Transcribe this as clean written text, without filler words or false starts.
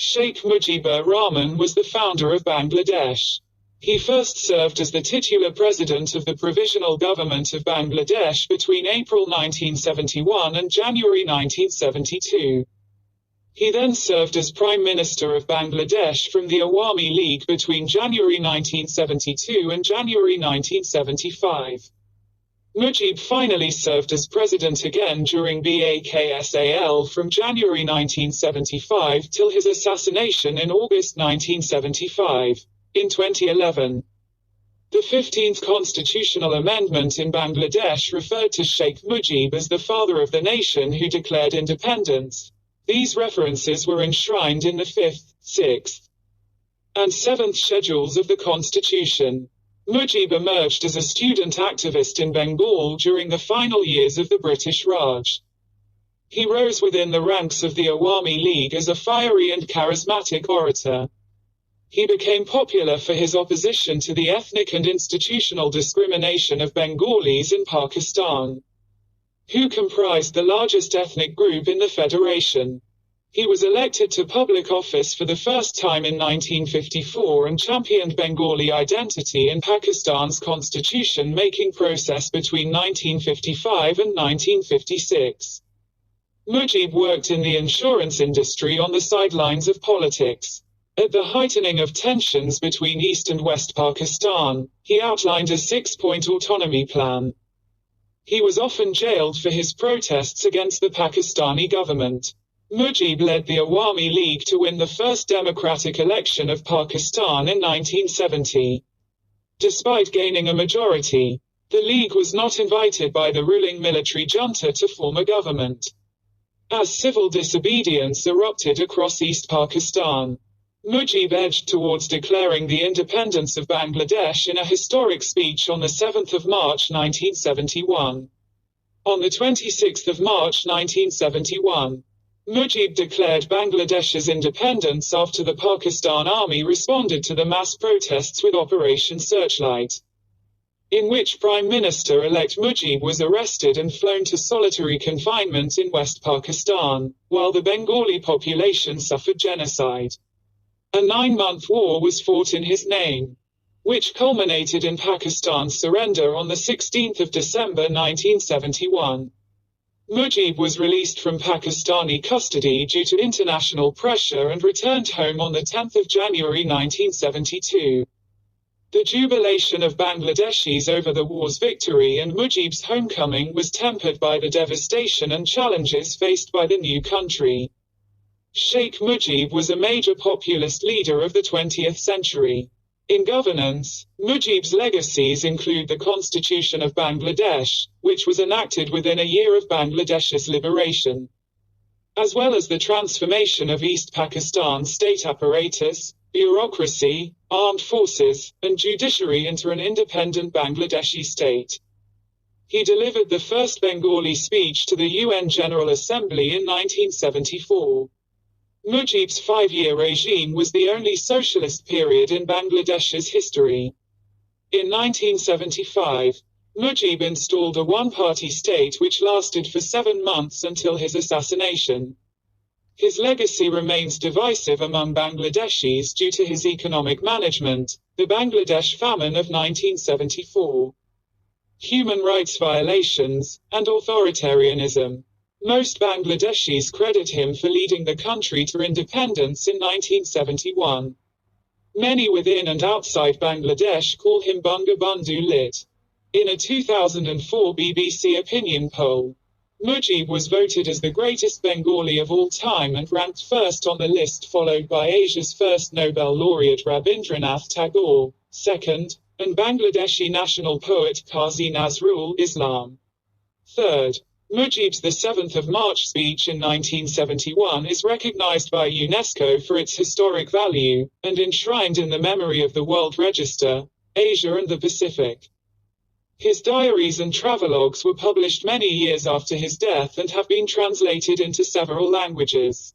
Sheikh Mujibur Rahman was the founder of Bangladesh. He first served as the titular president of the Provisional Government of Bangladesh between April 1971 and January 1972. He then served as Prime Minister of Bangladesh from the Awami League between January 1972 and January 1975. Mujib finally served as president again during BAKSAL from January 1975 till his assassination in August 1975. In 2011, the 15th constitutional amendment in Bangladesh referred to Sheikh Mujib as the father of the nation who declared independence. These references were enshrined in the 5th, 6th, and 7th schedules of the Constitution. Mujib emerged as a student activist in Bengal during the final years of the British Raj. He rose within the ranks of the Awami League as a fiery and charismatic orator. He became popular for his opposition to the ethnic and institutional discrimination of Bengalis in Pakistan, who comprised the largest ethnic group in the Federation. He was elected to public office for the first time in 1954 and championed Bengali identity in Pakistan's constitution-making process between 1955 and 1956. Mujib worked in the insurance industry on the sidelines of politics. At the heightening of tensions between East and West Pakistan, he outlined a 6-point autonomy plan. He was often jailed for his protests against the Pakistani government. Mujib led the Awami League to win the first democratic election of Pakistan in 1970. Despite gaining a majority, the League was not invited by the ruling military junta to form a government, as civil disobedience erupted across East Pakistan. Mujib edged towards declaring the independence of Bangladesh in a historic speech on the 7th of March 1971. On the 26th of March 1971, Mujib declared Bangladesh's independence after the Pakistan Army responded to the mass protests with Operation Searchlight, in which Prime Minister-elect Mujib was arrested and flown to solitary confinement in West Pakistan, while the Bengali population suffered genocide. A 9-month war was fought in his name, which culminated in Pakistan's surrender on the 16th of December 1971. Mujib was released from Pakistani custody due to international pressure and returned home on the 10th of January 1972. The jubilation of Bangladeshis over the war's victory and Mujib's homecoming was tempered by the devastation and challenges faced by the new country. Sheikh Mujib was a major populist leader of the 20th century. In governance, Mujib's legacies include the Constitution of Bangladesh, which was enacted within a year of Bangladesh's liberation, as well as the transformation of East Pakistan's state apparatus, bureaucracy, armed forces, and judiciary into an independent Bangladeshi state. He delivered the first Bengali speech to the UN General Assembly in 1974. Mujib's 5-year regime was the only socialist period in Bangladesh's history. In 1975, Mujib installed a one-party state which lasted for 7 months until his assassination. His legacy remains divisive among Bangladeshis due to his economic management, the Bangladesh famine of 1974, human rights violations, and authoritarianism. Most Bangladeshis credit him for leading the country to independence in 1971. Many within and outside Bangladesh call him Bangabandhu lit. In a 2004 BBC opinion poll, Mujib was voted as the greatest Bengali of all time and ranked first on the list, followed by Asia's first Nobel laureate Rabindranath Tagore, second, and Bangladeshi national poet Qazi Nazrul Islam, third. Mujib's 7th of March speech in 1971 is recognized by UNESCO for its historic value, and enshrined in the memory of the World Register, Asia and the Pacific. His diaries and travelogues were published many years after his death and have been translated into several languages.